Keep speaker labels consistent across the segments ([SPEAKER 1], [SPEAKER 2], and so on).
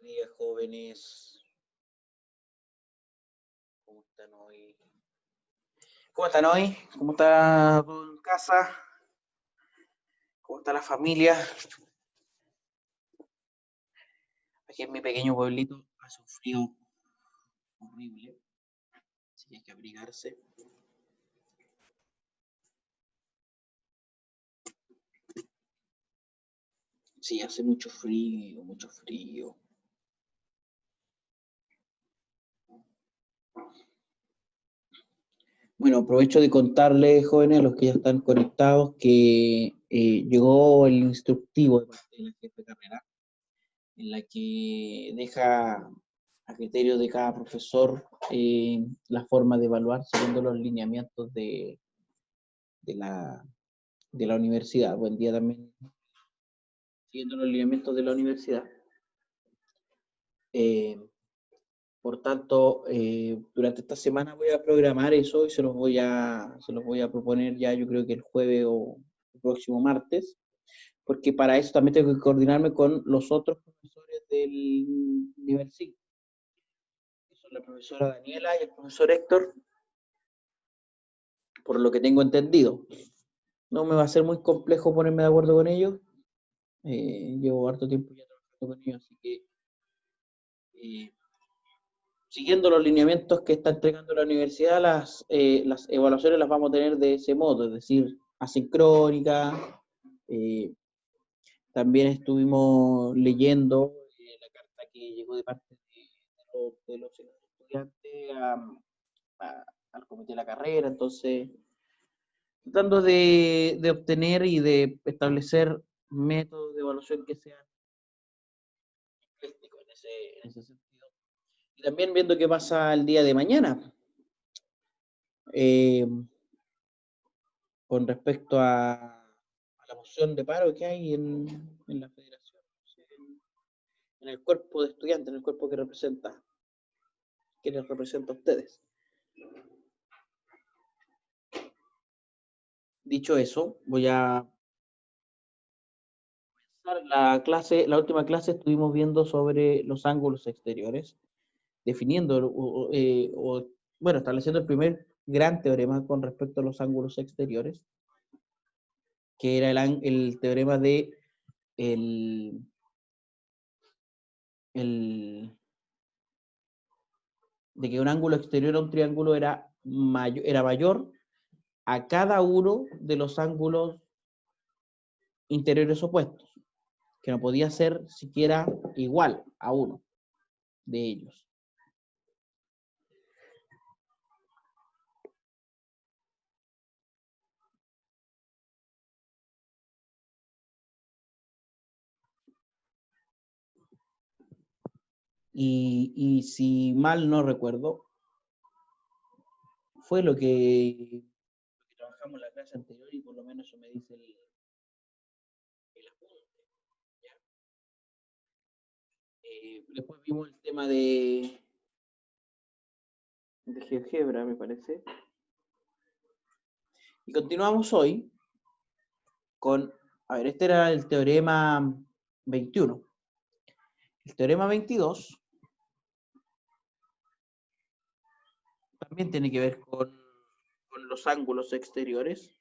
[SPEAKER 1] días, jóvenes. ¿Cómo están hoy? ¿Cómo están hoy? ¿Cómo está todo en casa? ¿Cómo está la familia? Aquí en mi pequeño pueblito hace un frío horrible, así que hay que abrigarse. Sí, hace mucho frío, mucho frío. Bueno, aprovecho de contarles, jóvenes, a los que ya están conectados, que llegó el instructivo de parte de la jefe de carrera, en la que deja a criterio de cada profesor la forma de evaluar siguiendo los lineamientos de la universidad. Buen día también, siguiendo los lineamientos de la universidad. Por tanto, durante esta semana voy a programar eso y se los voy a proponer ya, yo creo que el jueves o el próximo martes, porque para eso también tengo que coordinarme con los otros profesores del nivel 5, que son la profesora Daniela y el profesor Héctor, por lo que tengo entendido. No me va a ser muy complejo ponerme de acuerdo con ellos. Llevo harto tiempo ya trabajando con ellos, así que siguiendo los lineamientos que está entregando la universidad, las evaluaciones las vamos a tener de ese modo, es decir, asincrónica. También estuvimos leyendo la carta que llegó de parte de los estudiantes al comité de la carrera, entonces tratando de obtener y de establecer métodos de evaluación que sean prácticos en ese sentido. Y también viendo qué pasa el día de mañana. Eh, con respecto a la moción de paro que hay en la federación, en el cuerpo de estudiantes, en el cuerpo que les representa a ustedes. Dicho eso, voy a comenzar la última clase estuvimos viendo sobre los ángulos exteriores, definiendo, bueno, estableciendo el primer gran teorema con respecto a los ángulos exteriores, que era el teorema de de que un ángulo exterior a un triángulo era mayor a cada uno de los ángulos interiores opuestos, que no podía ser siquiera igual a uno de ellos. Y si mal no recuerdo, fue lo que trabajamos en la clase anterior y por lo menos eso me dice el apunte. ¿Ya? Después vimos el tema de GeoGebra, me parece. Y continuamos hoy con, a ver, este era el teorema 21. El teorema 22 también tiene que ver con los ángulos exteriores,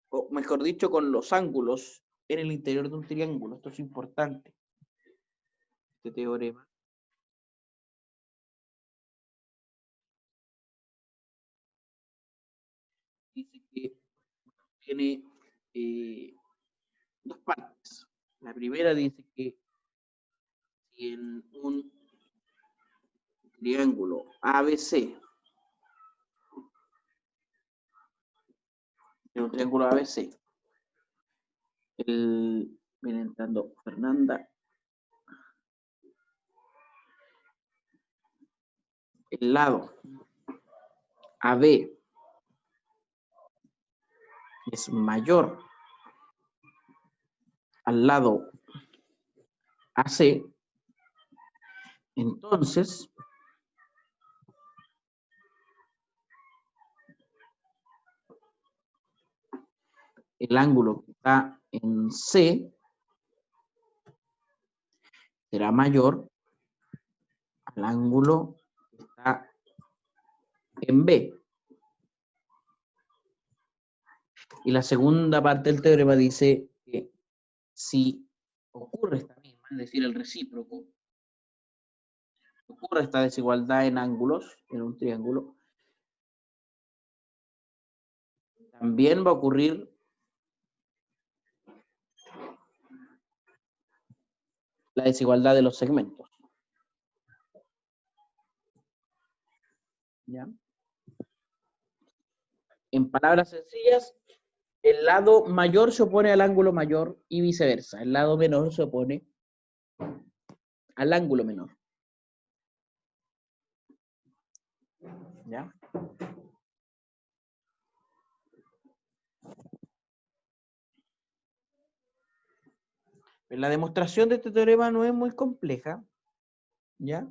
[SPEAKER 1] o mejor dicho, con los ángulos en el interior de un triángulo. Esto es importante, este teorema. Dice que tiene dos partes. La primera dice que si en un triángulo ABC, en un triángulo ABC, viene entrando Fernanda, el lado AB es mayor al lado AC, entonces el ángulo que está en C será mayor al ángulo que está en B. Y la segunda parte del teorema dice que si ocurre esta misma, es decir, el recíproco, ocurre esta desigualdad en ángulos, en un triángulo, también va a ocurrir la desigualdad de los segmentos. ¿Ya? En palabras sencillas, el lado mayor se opone al ángulo mayor y viceversa. El lado menor se opone al ángulo menor. ¿Ya? La demostración de este teorema no es muy compleja. ¿Ya?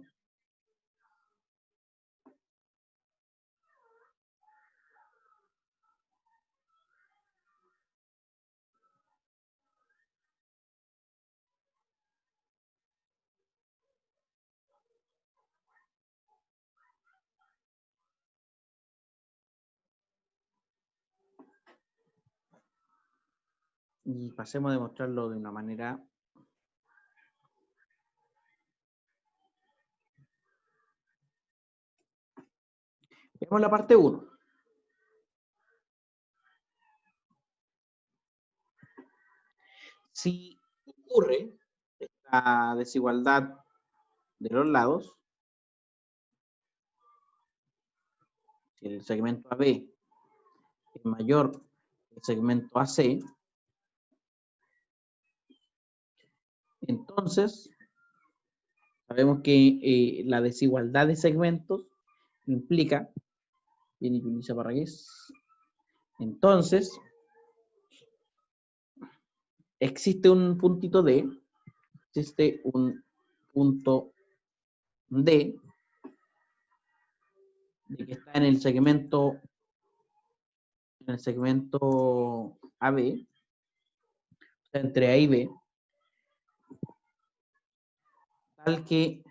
[SPEAKER 1] Y pasemos a demostrarlo de una manera. Veamos la parte 1. Si ocurre esta desigualdad de los lados, si el segmento AB es mayor que el segmento AC, entonces sabemos que la desigualdad de segmentos implica, viene Yulisa Parragués, entonces existe un puntito D, existe un punto D, de que está en el segmento AB, o sea, entre A y B, tal que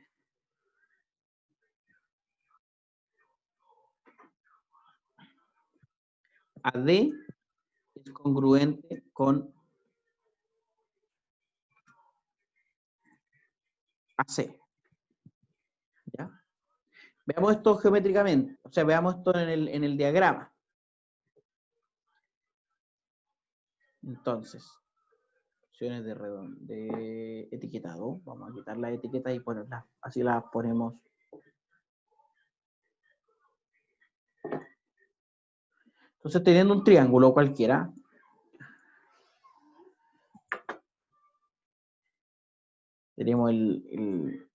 [SPEAKER 1] AD es congruente con AC. ¿Ya? Veamos esto geométricamente, o sea, veamos esto en el diagrama. Entonces, opciones de etiquetado, vamos a quitar las etiquetas y ponerlas, así las ponemos. Entonces, teniendo un triángulo cualquiera, tenemos el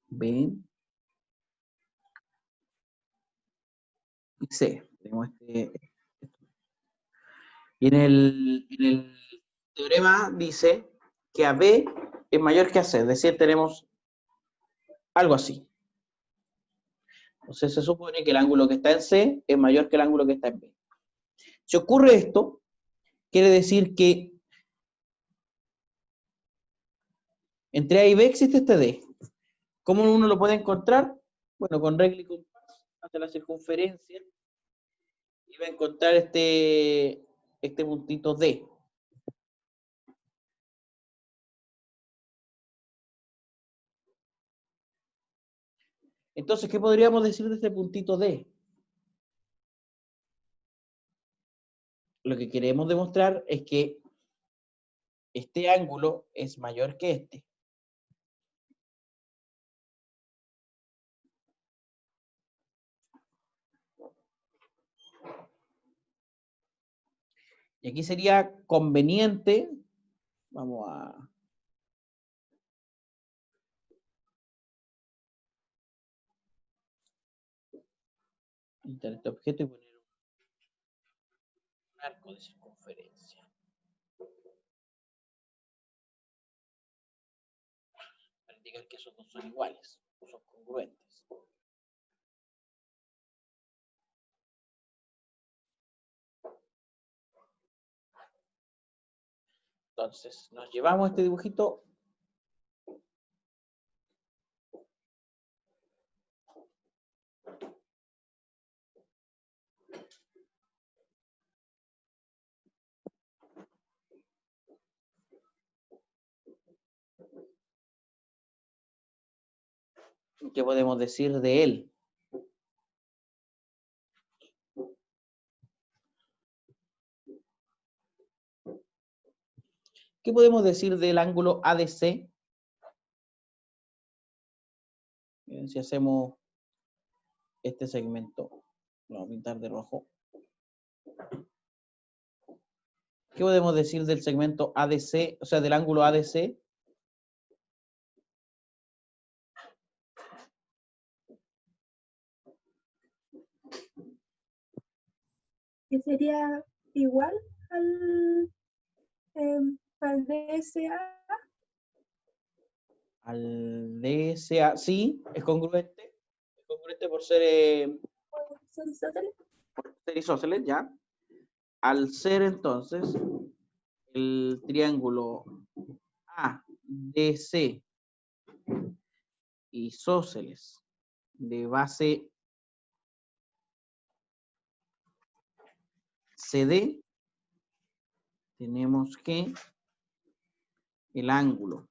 [SPEAKER 1] B y C. Tenemos y en el teorema dice que AB es mayor que AC, es decir, tenemos algo así. Entonces se supone que el ángulo que está en C es mayor que el ángulo que está en B. Si ocurre esto, quiere decir que entre A y B existe este D. ¿Cómo uno lo puede encontrar? Bueno, con regla y compás, hace la circunferencia y va a encontrar este puntito D. Entonces, ¿qué podríamos decir de este puntito D? Lo que queremos demostrar es que este ángulo es mayor que este. Y aquí sería conveniente, vamos a quitar este objeto y poner un arco de circunferencia. Para indicar que esos dos son iguales, o son congruentes. Entonces, nos llevamos este dibujito. ¿Qué podemos decir de él? ¿Qué podemos decir del ángulo ADC? Miren, si hacemos este segmento, lo vamos a pintar de rojo. ¿Qué podemos decir del segmento ADC, o sea, del ángulo ADC?
[SPEAKER 2] Que sería igual al DSA.
[SPEAKER 1] Al DSA, sí, es congruente. Es congruente por ser isósceles, ¿ya? Al ser entonces el triángulo ADC isósceles de base CD, tenemos que el ángulo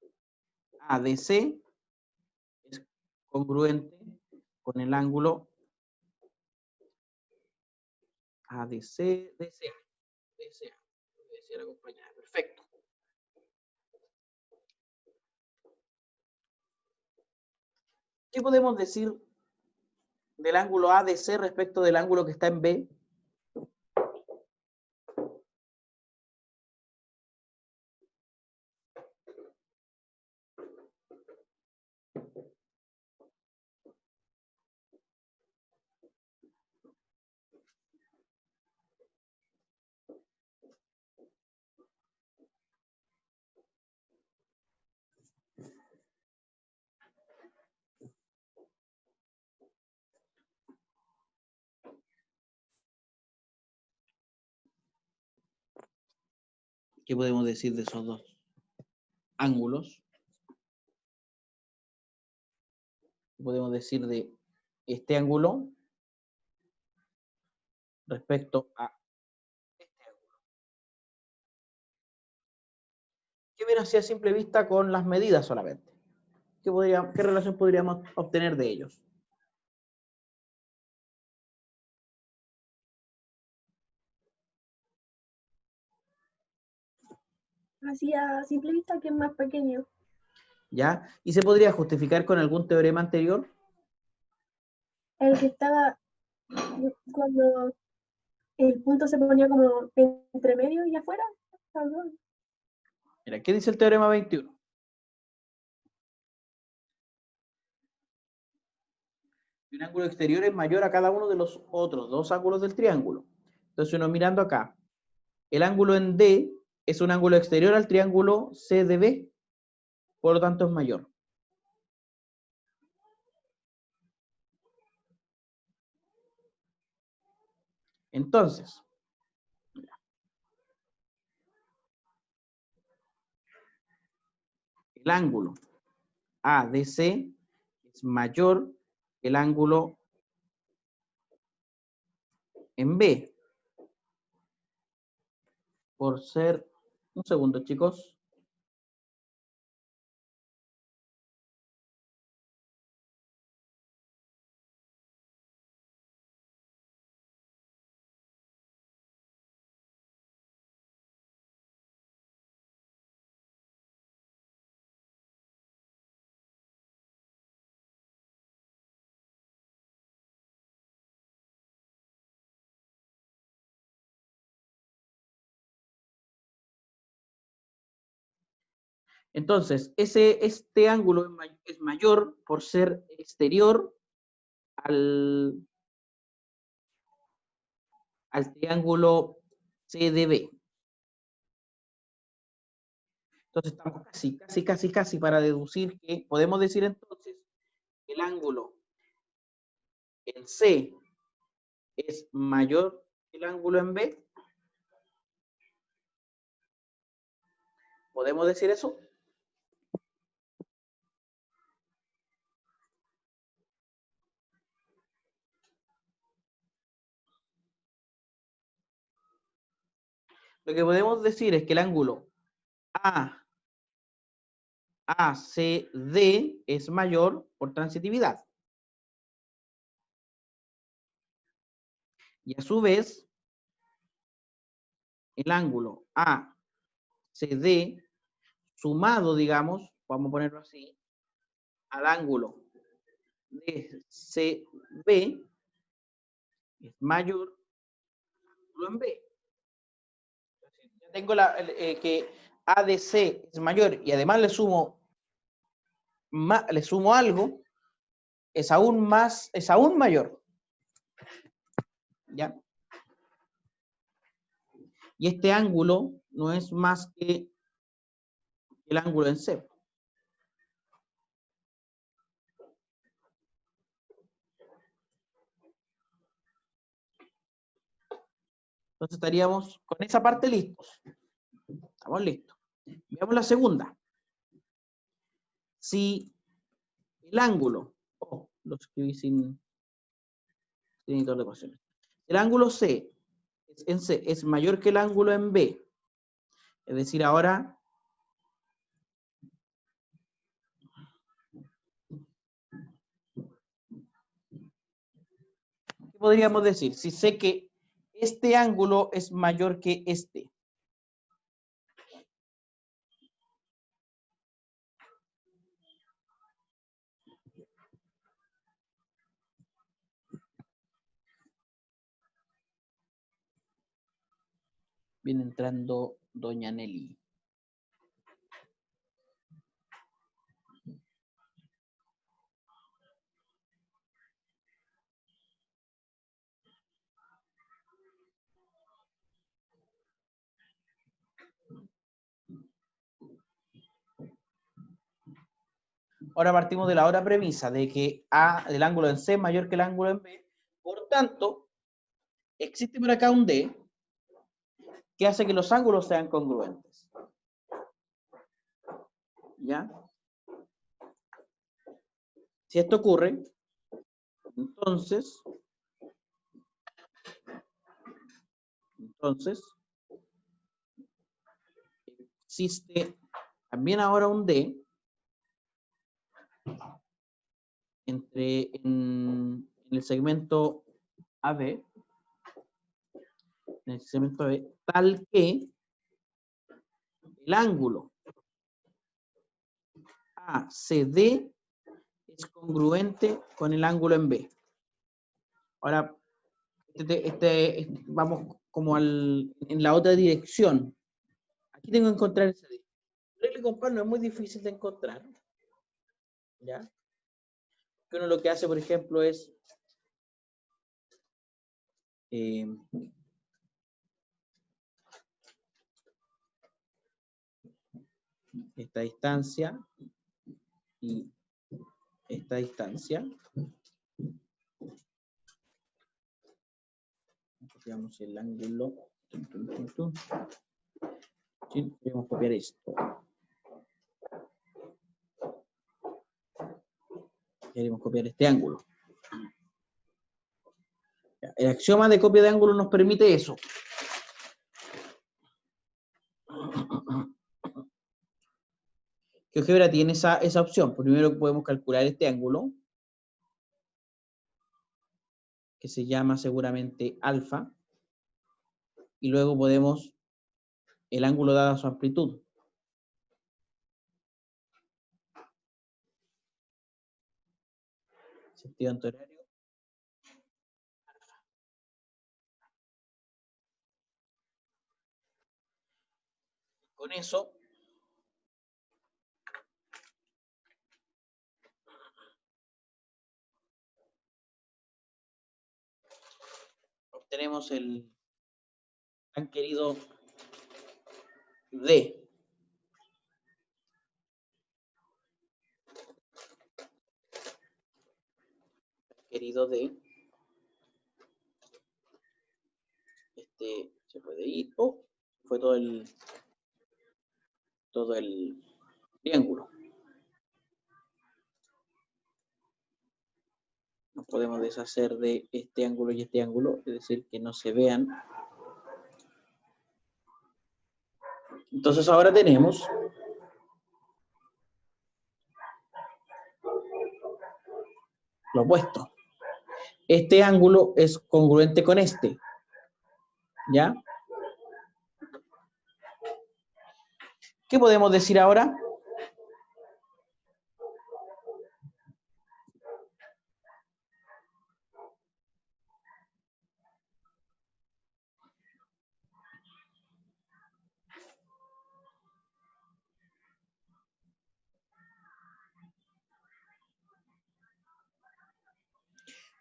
[SPEAKER 1] ADC es congruente con el ángulo ADC, DCA. Perfecto. ¿Qué podemos decir del ángulo ADC respecto del ángulo que está en B? ¿Qué podemos decir de esos dos ángulos? ¿Qué podemos decir de este ángulo respecto a este ángulo? ¿Qué ver así a simple vista con las medidas solamente? ¿Qué relación podríamos obtener de ellos?
[SPEAKER 2] Así a simple vista que es más pequeño.
[SPEAKER 1] ¿Ya? ¿Y se podría justificar con algún teorema anterior?
[SPEAKER 2] El que estaba cuando el punto se ponía como entre medio y afuera. Perdón.
[SPEAKER 1] Mira, ¿qué dice el teorema 21? Un ángulo exterior es mayor a cada uno de los otros dos ángulos del triángulo. Entonces, uno mirando acá, el ángulo en D es un ángulo exterior al triángulo CDB, por lo tanto es mayor. Entonces, el ángulo ADC es mayor que el ángulo en B, por ser, un segundo chicos, entonces, este ángulo es mayor por ser exterior al triángulo CDB. Entonces estamos casi para deducir que podemos decir entonces que el ángulo en C es mayor que el ángulo en B. ¿Podemos decir eso? Lo que podemos decir es que el ángulo ACD es mayor por transitividad. Y a su vez, el ángulo ACD sumado, digamos, vamos a ponerlo así, al ángulo DCB es mayor al ángulo en B. Ya tengo que ADC es mayor y además le sumo algo, es aún mayor. ¿Ya? Y este ángulo no es más que el ángulo en C. Entonces estaríamos con esa parte listos. Estamos listos. Veamos la segunda. Si el ángulo, lo escribí sin editor de ecuaciones. El ángulo C en C es mayor que el ángulo en B. Es decir, ahora ¿qué podríamos decir? Si sé que este ángulo es mayor que este. Viene entrando doña Nelly. Ahora partimos de la otra premisa de que el ángulo en C es mayor que el ángulo en B. Por tanto, existe por acá un D que hace que los ángulos sean congruentes. ¿Ya? Si esto ocurre, entonces existe también ahora un D en el segmento AB, tal que el ángulo ACD es congruente con el ángulo en B. Ahora, vamos como en la otra dirección. Aquí tengo que encontrar ese D. Regla y compás no es muy difícil de encontrar. ¿Ya? Que uno lo que hace, por ejemplo, es esta distancia y esta distancia. Copiamos el ángulo. Sí, queremos copiar esto. Queremos copiar este ángulo. El axioma de copia de ángulo nos permite eso. GeoGebra tiene esa opción. Primero podemos calcular este ángulo, que se llama seguramente alfa, y luego podemos el ángulo dada su amplitud. Sentido antihorario. Con eso obtenemos el tan querido D. Querido D. Se puede ir. Fue todo el todo el triángulo. Nos podemos deshacer de este ángulo y este ángulo, es decir, que no se vean. Entonces ahora tenemos lo opuesto. Este ángulo es congruente con este, ¿ya? ¿Qué podemos decir ahora?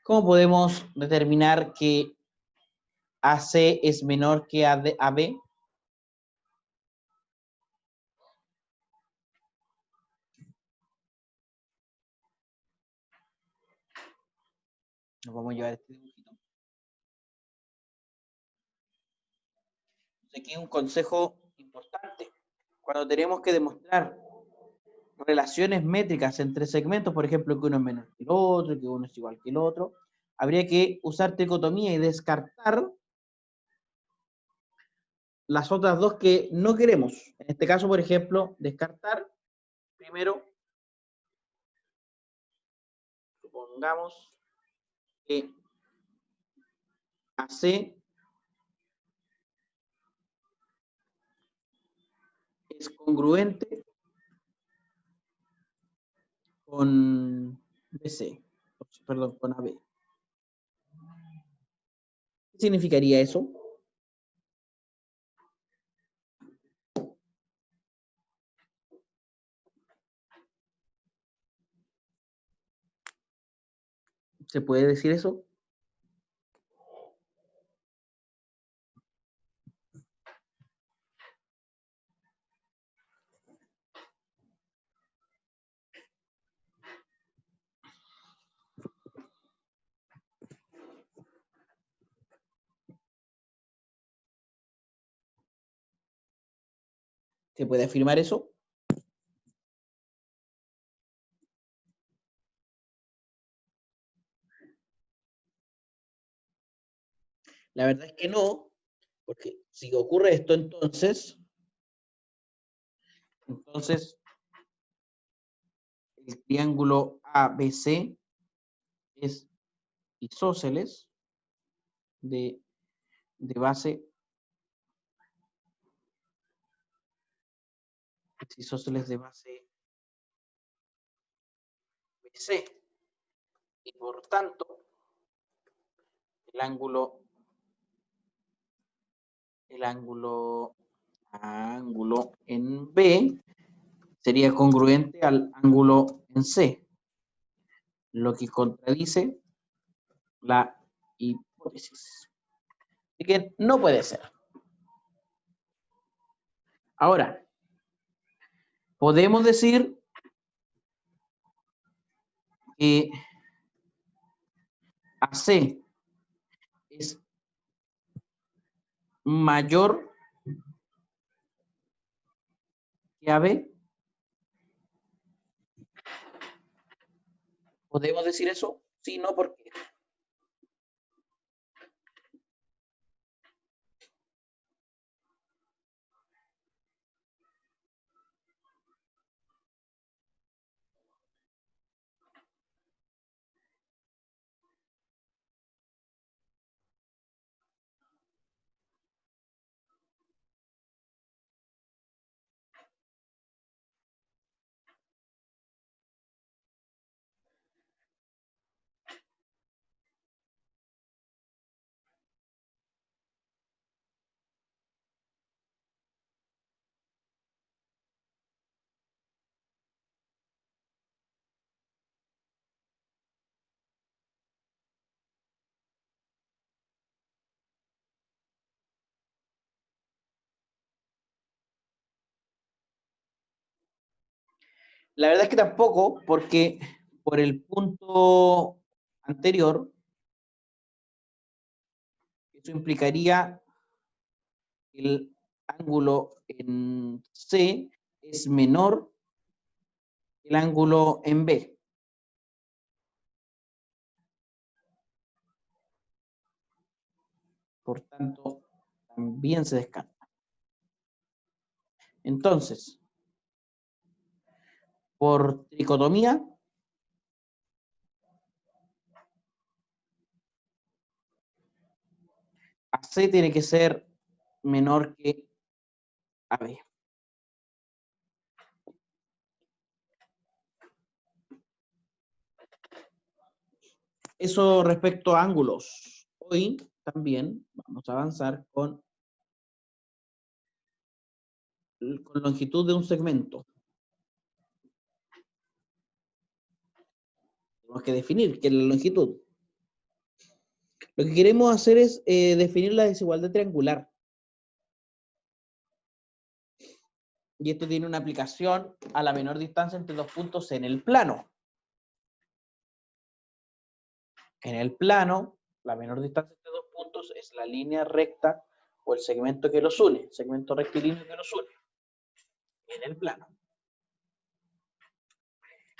[SPEAKER 1] ¿Cómo podemos determinar que AC es menor que AB? Nos vamos a llevar este dibujito. Aquí hay un consejo importante. Cuando tenemos que demostrar relaciones métricas entre segmentos, por ejemplo, que uno es menor que el otro, que uno es igual que el otro, habría que usar tricotomía y descartar las otras dos que no queremos. En este caso, por ejemplo, descartar primero, supongamos que AC es congruente con BC, perdón, con AB. ¿Qué significaría eso? ¿Se puede decir eso? ¿Se puede afirmar eso? La verdad es que no, porque si ocurre esto, entonces el triángulo ABC es isósceles de base, es isósceles de base BC. Y por tanto, el ángulo en B sería congruente al ángulo en C, lo que contradice la hipótesis. Así que no puede ser. Ahora, podemos decir que AC es mayor que AB. ¿Podemos decir eso? Sí, no, ¿por qué? La verdad es que tampoco, porque por el punto anterior, eso implicaría el ángulo en C es menor que el ángulo en B. Por tanto, también se descarta. Entonces, por tricotomía, AC tiene que ser menor que AB. Eso respecto a ángulos. Hoy también vamos a avanzar con longitud de un segmento. Tenemos que definir qué es la longitud. Lo que queremos hacer es definir la desigualdad triangular. Y esto tiene una aplicación a la menor distancia entre dos puntos en el plano. En el plano, la menor distancia entre dos puntos es la línea recta o el segmento que los une, el segmento rectilíneo que los une. En el plano.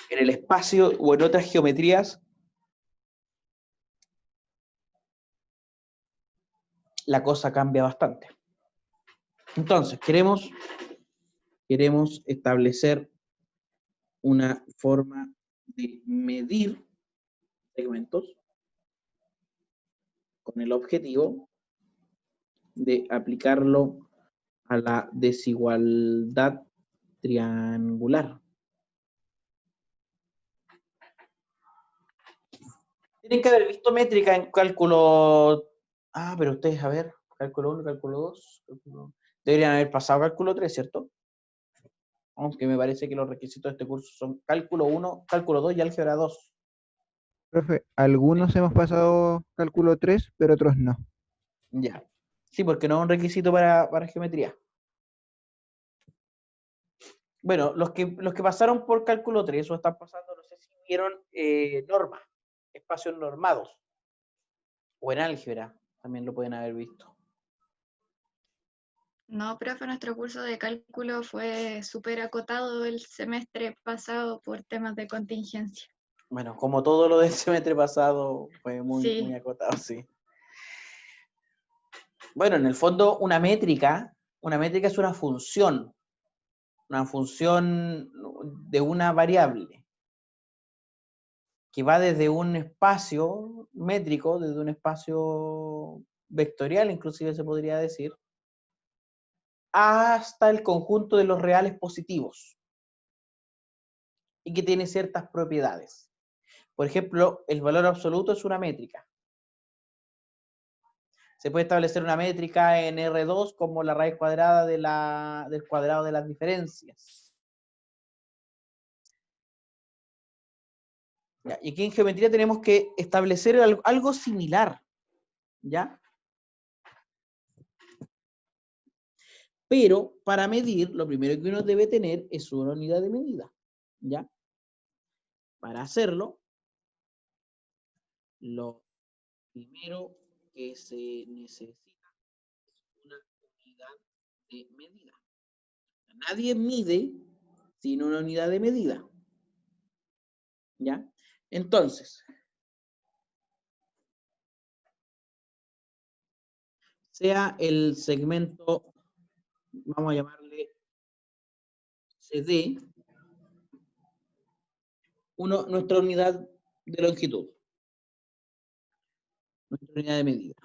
[SPEAKER 1] En el espacio o en otras geometrías, la cosa cambia bastante. Entonces, queremos establecer una forma de medir segmentos con el objetivo de aplicarlo a la desigualdad triangular. Tienen que haber visto métrica en cálculo. Ah, pero ustedes, a ver, cálculo 1, cálculo 2. Deberían haber pasado cálculo 3, ¿cierto? Aunque me parece que los requisitos de este curso son cálculo 1, cálculo 2 y álgebra 2.
[SPEAKER 3] Profe, algunos hemos pasado cálculo 3, pero otros no.
[SPEAKER 1] Ya. Sí, porque no es un requisito para geometría. Bueno, los que pasaron por cálculo 3 o están pasando, no sé si vieron normas, espacios normados. O en álgebra, también lo pueden haber visto.
[SPEAKER 4] No, profe, nuestro curso de cálculo fue súper acotado el semestre pasado por temas de contingencia.
[SPEAKER 1] Bueno, como todo lo del semestre pasado, fue muy,
[SPEAKER 4] Sí.
[SPEAKER 1] muy acotado, sí. Bueno, en el fondo, una métrica es una función de una variable, que va desde un espacio métrico, desde un espacio vectorial, inclusive se podría decir, hasta el conjunto de los reales positivos, y que tiene ciertas propiedades. Por ejemplo, el valor absoluto es una métrica. Se puede establecer una métrica en R2 como la raíz cuadrada del cuadrado de las diferencias. ¿Ya? Y aquí en geometría tenemos que establecer algo similar, ¿ya? Pero para medir, lo primero que uno debe tener es una unidad de medida, ¿ya? Para hacerlo, lo primero que se necesita es una unidad de medida. Nadie mide sin una unidad de medida, ¿ya? Entonces, sea el segmento, vamos a llamarle CD, nuestra unidad de longitud, nuestra unidad de medida.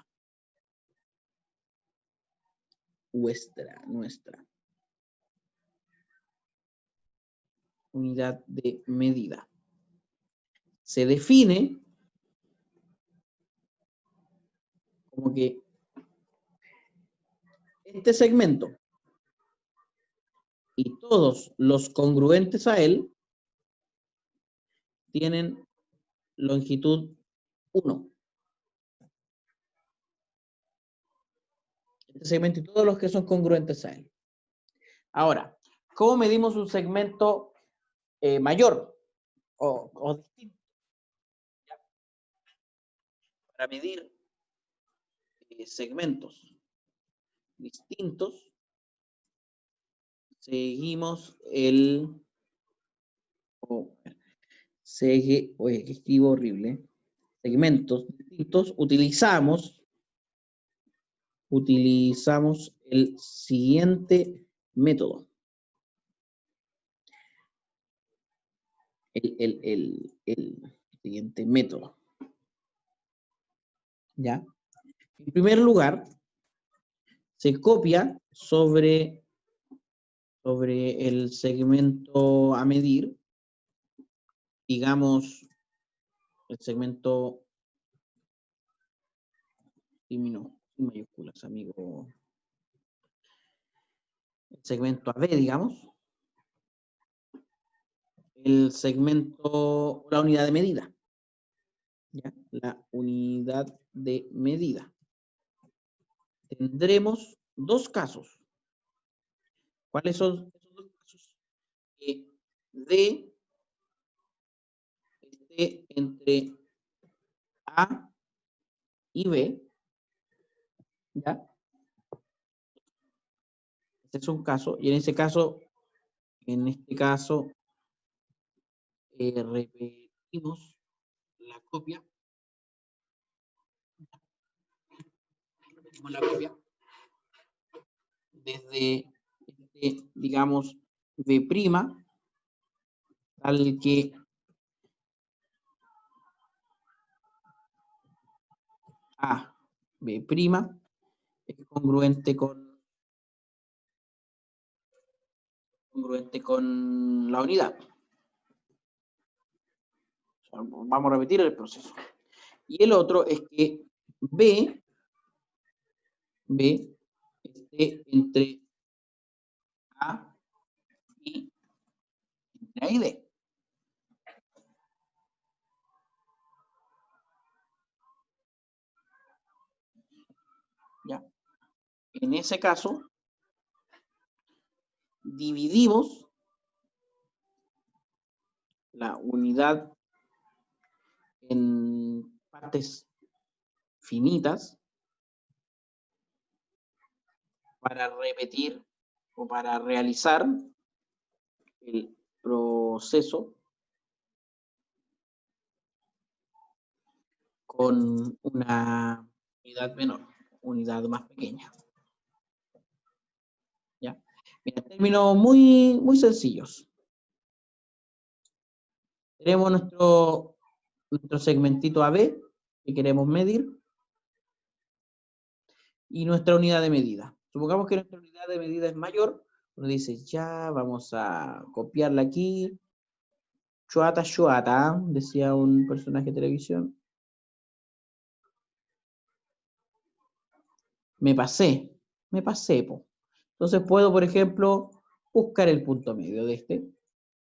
[SPEAKER 1] Nuestra unidad de medida. Se define como que este segmento y todos los congruentes a él tienen longitud 1. Este segmento y todos los que son congruentes a él. Ahora, ¿cómo medimos un segmento mayor o distinto? ¿Ya? Para medir segmentos distintos, seguimos el... oye, que escribo horrible. Segmentos distintos, utilizamos el siguiente método. El siguiente método. ¿Ya? En primer lugar, se copia sobre el segmento a medir, digamos, el segmento sin mayúsculas, amigo. El segmento AB, digamos. El segmento, la unidad de medida. ¿Ya? La unidad de medida. Tendremos dos casos. ¿Cuáles son esos dos casos? Que D esté entre A y B. ¿Ya? Este es un caso. Y en este caso, repetimos la copia. Repetimos la copia. Desde, digamos, B', tal que A, B' es congruente con la unidad. Vamos a repetir el proceso. Y el otro es que B esté entre A y D. ¿Ya? En ese caso, dividimos la unidad en partes finitas para repetir o para realizar el proceso con una unidad menor, unidad más pequeña. ¿Ya? Mira, términos muy, muy sencillos. Tenemos nuestro segmentito AB que queremos medir y nuestra unidad de medida. Supongamos que nuestra unidad de medida es mayor. Uno dice, ya, vamos a copiarla aquí. Chuata, decía un personaje de televisión. Me pasé, po. Entonces puedo, por ejemplo, buscar el punto medio de este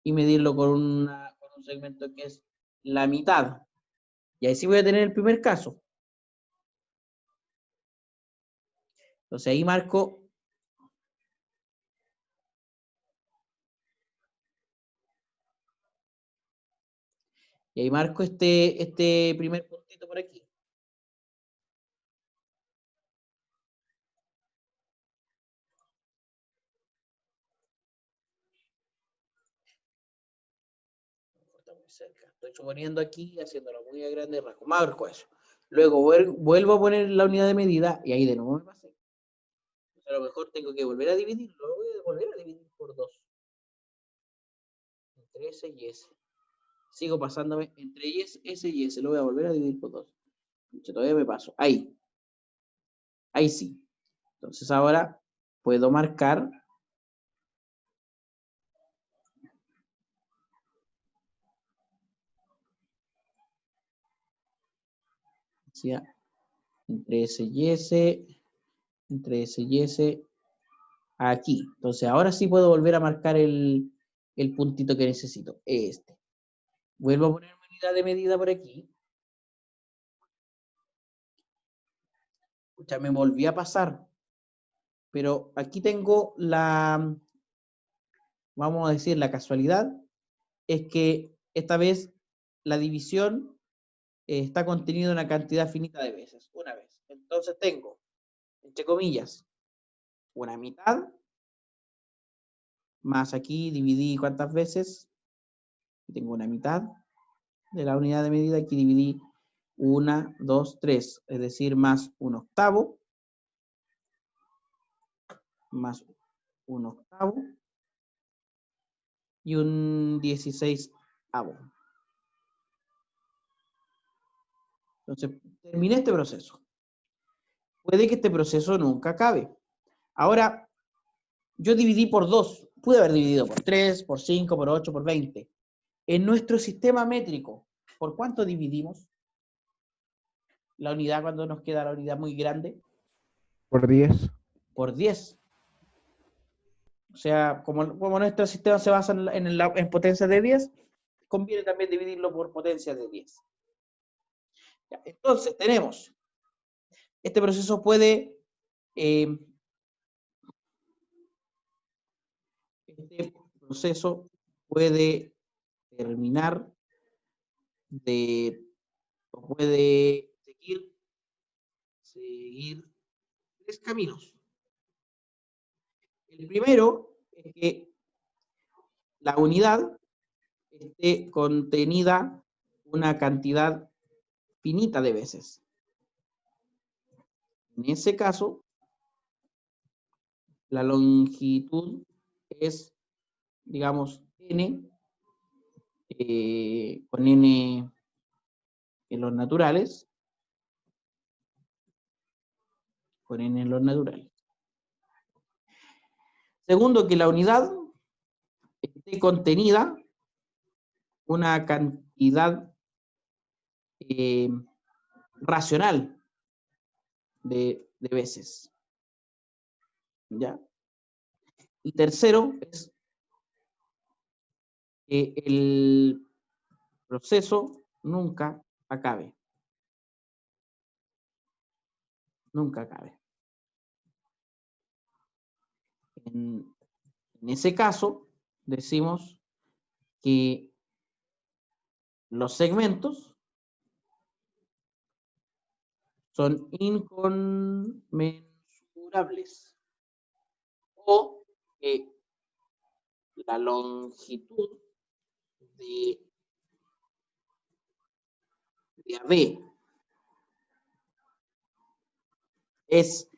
[SPEAKER 1] y medirlo con un segmento que es la mitad. Y ahí sí voy a tener el primer caso. Entonces ahí marco este primer puntito por aquí. Está muy cerca. Estoy suponiendo aquí, haciéndolo muy a grande rasgo. Marco eso. Luego vuelvo a poner la unidad de medida y ahí de nuevo me pasé. A lo mejor tengo que volver a dividirlo. Lo voy a volver a dividir por 2. Entre S y S. Sigo pasándome entre S y S. Lo voy a volver a dividir por 2. Todavía me paso. Ahí. Ahí sí. Entonces ahora puedo marcar entre S y S, entre S y S, aquí. Entonces ahora sí puedo volver a marcar el puntito que necesito. Este. Vuelvo a poner mi unidad de medida por aquí. Ya me volví a pasar. Pero aquí tengo vamos a decir, la casualidad, es que esta vez la división está contenida en una cantidad finita de veces, una vez. Entonces tengo, entre comillas, una mitad más aquí dividí ¿cuántas veces? Tengo una mitad de la unidad de medida, aquí dividí 1, 2, 3, es decir, más un octavo, más un octavo, y un 16avo. Entonces, terminé este proceso. Puede que este proceso nunca acabe. Ahora, yo dividí por 2, pude haber dividido por 3, por 5, por 8, por 20. En nuestro sistema métrico, ¿por cuánto dividimos la unidad cuando nos queda la unidad muy grande?
[SPEAKER 3] Por 10.
[SPEAKER 1] Por 10. O sea, como nuestro sistema se basa en potencias de 10, conviene también dividirlo por potencias de 10. Ya, entonces, tenemos, este proceso puede, terminar puede seguir 3 caminos. El primero es que la unidad esté contenida una cantidad finita de veces. En ese caso, la longitud es, digamos, n, con n en los naturales, con n en los naturales. Segundo, que la unidad esté contenida una cantidad racional de veces. ¿Ya? Y tercero es que el proceso nunca acabe. Nunca acabe. En ese caso, decimos que los segmentos son inconmensurables o que la longitud de AB es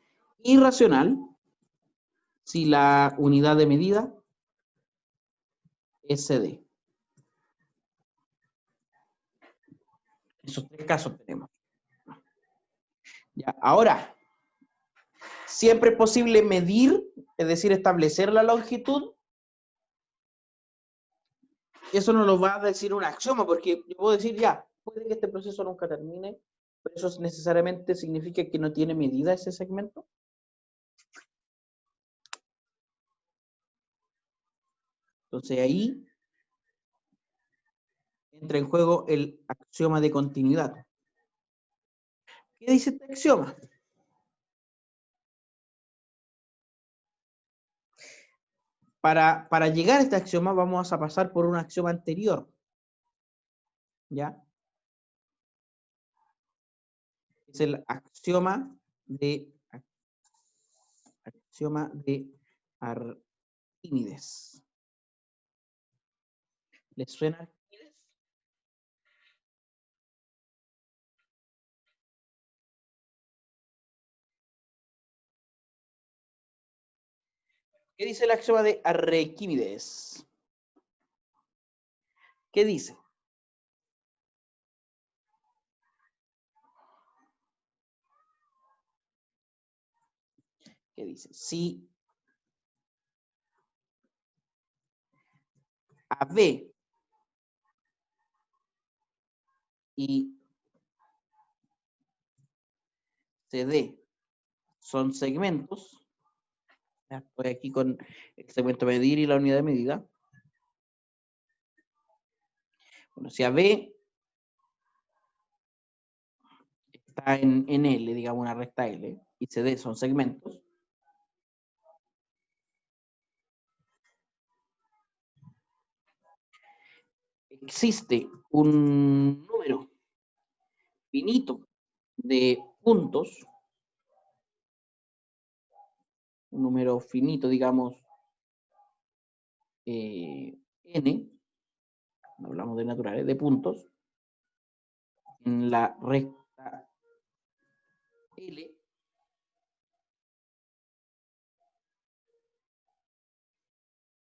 [SPEAKER 1] irracional si la unidad de medida es CD. Esos 3 casos tenemos. Ya, ahora, siempre es posible medir, es decir, establecer la longitud. Eso no lo va a decir un axioma, porque yo puedo decir ya, puede que este proceso nunca termine, pero eso necesariamente significa que no tiene medida ese segmento. Entonces ahí entra en juego el axioma de continuidad. ¿Qué dice este axioma? Para llegar a este axioma vamos a pasar por un axioma anterior. ¿Ya? Es el axioma de Arquímedes. ¿Les suena Arquímedes? ¿Qué dice el axioma de Arquímedes? ¿Qué dice? ¿Qué dice? Si AB y CD son segmentos, estoy aquí con el segmento medir y la unidad de medida. Bueno, si AB está en L, digamos una recta L, y CD son segmentos, existe un número finito de puntos, un número finito, digamos, n, hablamos de naturales, de puntos, en la recta L,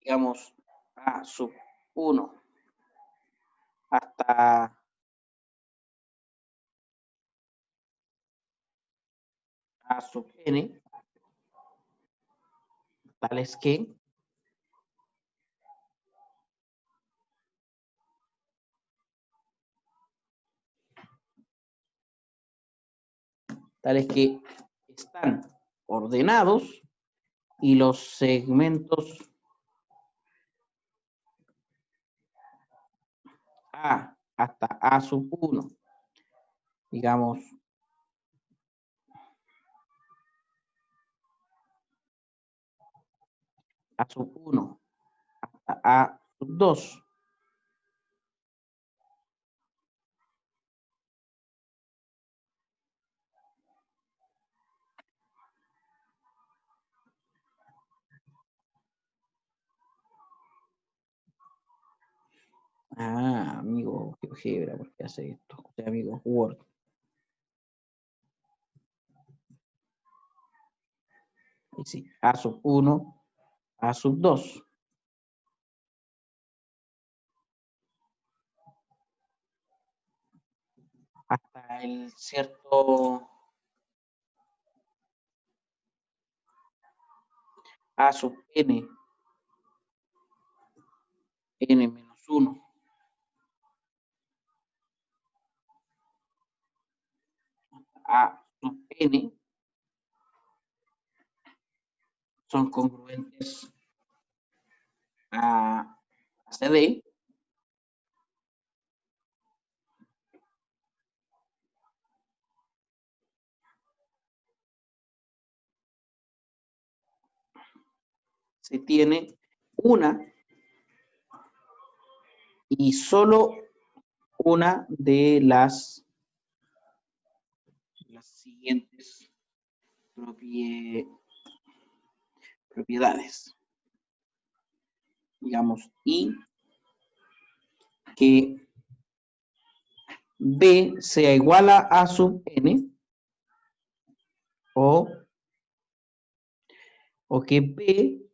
[SPEAKER 1] digamos A sub 1 hasta A sub n, tales que están ordenados y los segmentos A hasta A sub 1, digamos, A sub 1 hasta A sub 2, amigo GeoGebra, ¿por qué hace esto? O sea, amigo Word. Y sí, A sub 1, A sub 2. Hasta el cierto A sub n, n menos 1. A sub n son congruentes a CD, se tiene una y solo una de las siguientes propiedades. Digamos, y que B sea igual a A sub n o que B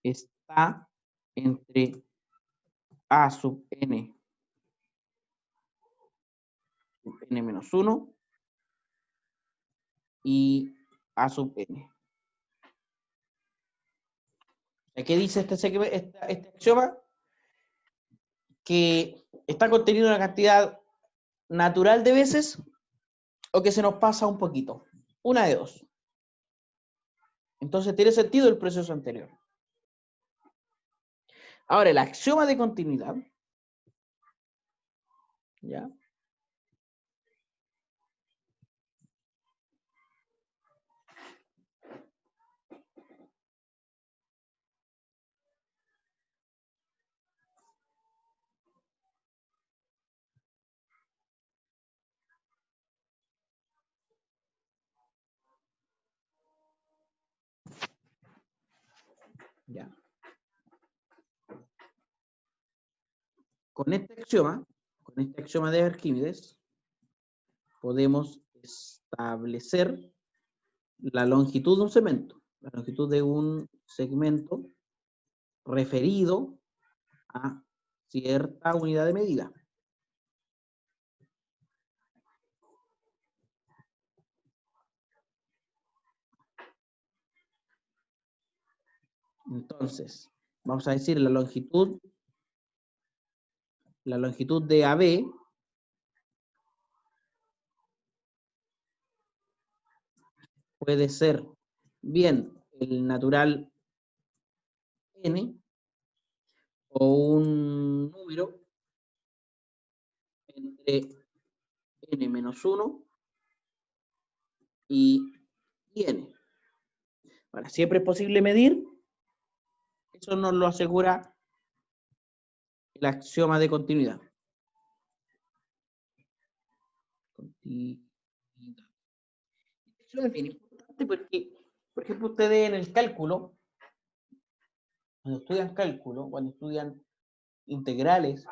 [SPEAKER 1] está entre A sub n menos 1 y A sub n. ¿Qué dice este axioma? Que está contenido una cantidad natural de veces o que se nos pasa un poquito. Una de dos. Entonces tiene sentido el proceso anterior. Ahora, el axioma de continuidad, ¿ya? Ya. Con este axioma de Arquímedes, podemos establecer la longitud de un segmento. La longitud de un segmento referido a cierta unidad de medida. Entonces, vamos a decir la longitud de AB puede ser bien el natural n o un número entre n menos 1 y n. Ahora, siempre es posible medir. Eso nos lo asegura el axioma de continuidad. Eso es bien importante porque, por ejemplo, ustedes en el cálculo cuando estudian cálculo, cuando estudian integrales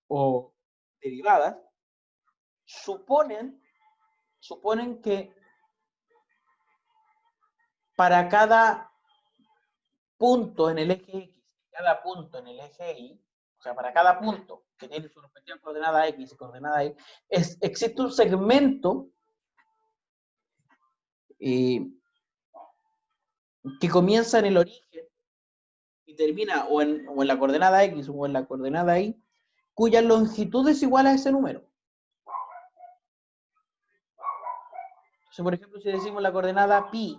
[SPEAKER 1] o derivadas, suponen que para cada punto en el eje X, cada punto en el eje Y, o sea, para cada punto que tiene su respectiva coordenada X y coordenada Y, existe un segmento que comienza en el origen y termina o en la coordenada X o en la coordenada Y, cuya longitud es igual a ese número. Entonces, por ejemplo, si decimos la coordenada pi,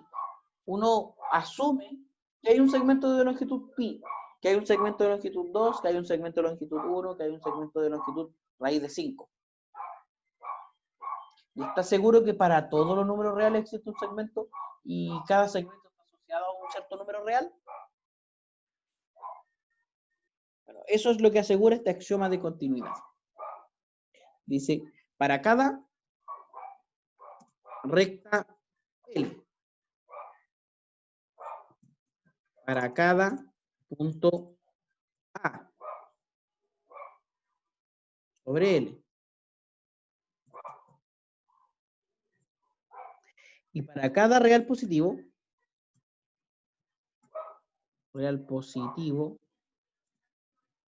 [SPEAKER 1] uno asume que hay un segmento de longitud pi, que hay un segmento de longitud 2, que hay un segmento de longitud 1, que hay un segmento de longitud raíz de 5. Y está seguro que para todos los números reales existe un segmento y cada segmento está asociado a un cierto número real. Bueno, eso es lo que asegura este axioma de continuidad. Dice, para cada recta L, para cada punto A sobre L, y para cada real positivo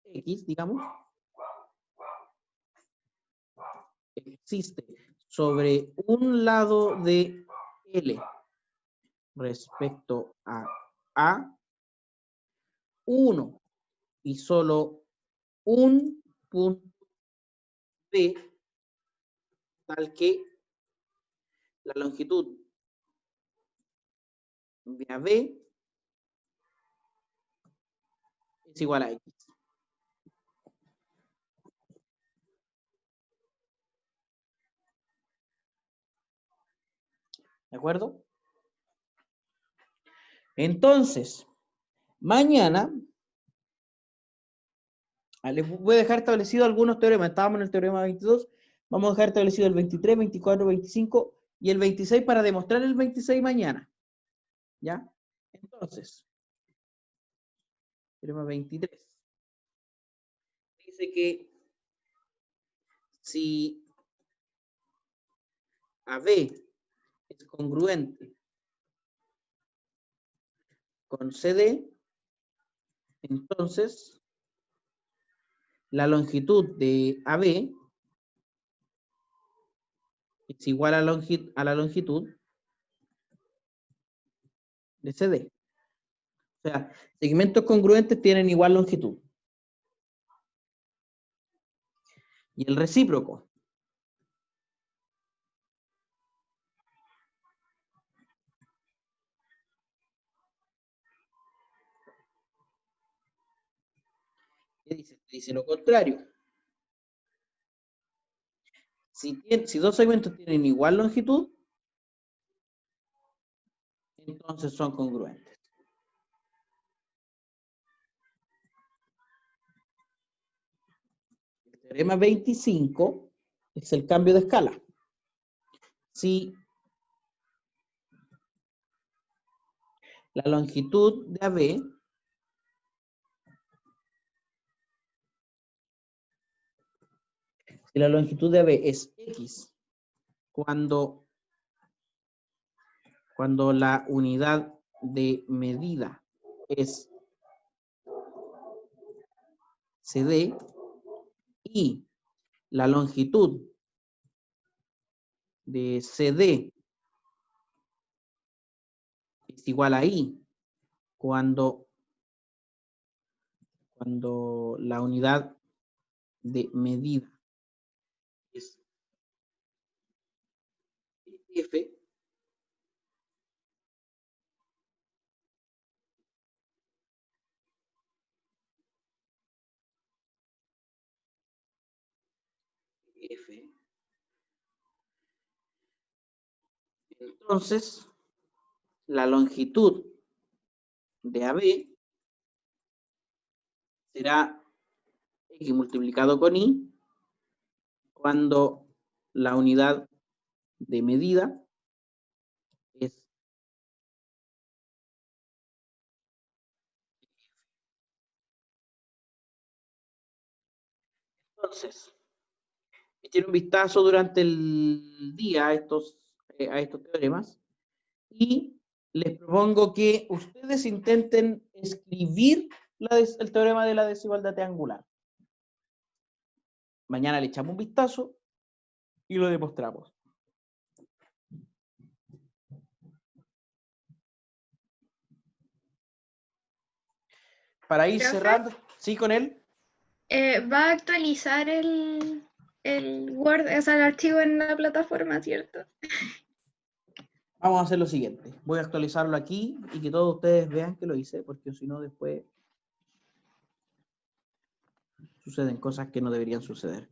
[SPEAKER 1] X, digamos, existe sobre un lado de L respecto a 1 y solo un punto B, tal que la longitud de AB es igual a X. ¿De acuerdo? Entonces, mañana les voy a dejar establecido algunos teoremas. Estábamos en el teorema 22, vamos a dejar establecido el 23, 24, 25 y el 26 para demostrar el 26 mañana. ¿Ya? Entonces, teorema 23. Dice que si AB es congruente con CD, entonces la longitud de AB es igual a la longitud de CD. O sea, segmentos congruentes tienen igual longitud. Y el recíproco. ¿Qué dice? Dice lo contrario. Si dos segmentos tienen igual longitud, entonces son congruentes. El teorema 25 es el cambio de escala. Si la longitud de AB es X, cuando la unidad de medida es CD y la longitud de CD es igual a I cuando la unidad de medida es F, entonces la longitud de AB será X multiplicado con I cuando la unidad de medida es Entonces, echen un vistazo durante el día a estos teoremas y les propongo que ustedes intenten escribir el teorema de la desigualdad triangular. Mañana le echamos un vistazo y lo demostramos. Para ir
[SPEAKER 4] ¿Profe?
[SPEAKER 1] cerrando, ¿sí con él?
[SPEAKER 4] Va a actualizar el Word, o sea, el archivo en la plataforma, ¿cierto?
[SPEAKER 1] Vamos a hacer lo siguiente. Voy a actualizarlo aquí y que todos ustedes vean que lo hice, porque si no después suceden cosas que no deberían suceder.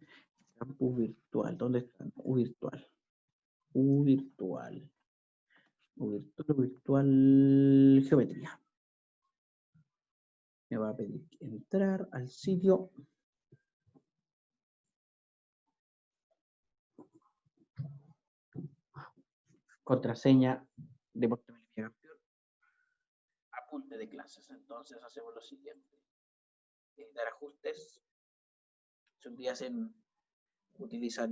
[SPEAKER 1] Campus virtual, ¿dónde están? Virtual. Virtual. Virtual geometría. Me va a pedir entrar al sitio. Contraseña de portabilidad campeón. Apunte de clases. Entonces hacemos lo siguiente. Editar ajustes. Si un día utilizan,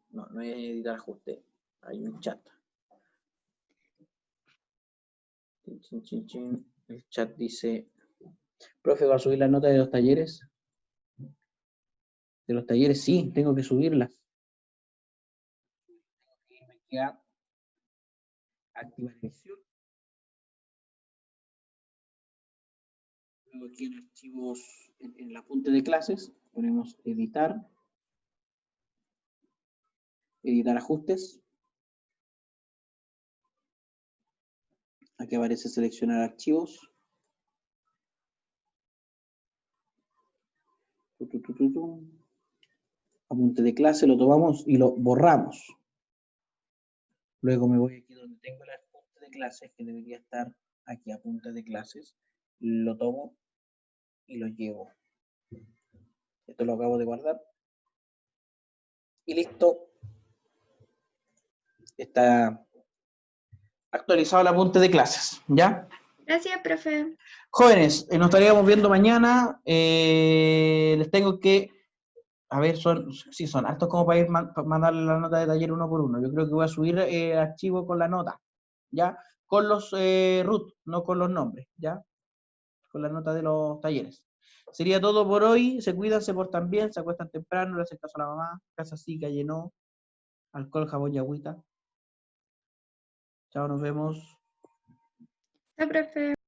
[SPEAKER 1] no es editar ajustes, hay un chat. El chat dice, profe, ¿va a subir la nota de los talleres? De los talleres, sí, tengo que subirlas. Me queda activar emisión. Luego aquí en archivos, en el apunte de clases, ponemos editar. Editar ajustes. Aquí aparece seleccionar archivos. Apunte de clase, lo tomamos y lo borramos. Luego me voy aquí donde tengo el apunte de clases, que debería estar aquí, apunte de clases. Lo tomo y lo llevo. Esto lo acabo de guardar. Y listo. Está actualizado el apunte de clases, ¿ya?
[SPEAKER 4] Gracias, profe.
[SPEAKER 1] Jóvenes, nos estaríamos viendo mañana. Les tengo que, a ver, son hartos como para ir mandarle la nota de taller uno por uno. Yo creo que voy a subir archivo con la nota, ¿ya? Con los root, no con los nombres, ¿ya? Con la nota de los talleres. Sería todo por hoy. Se cuidan, se portan bien, se acuestan temprano, le hacen caso a la mamá. Casa sí, calle no. Alcohol, jabón y agüita. Chao, nos vemos.
[SPEAKER 4] Chao, profe.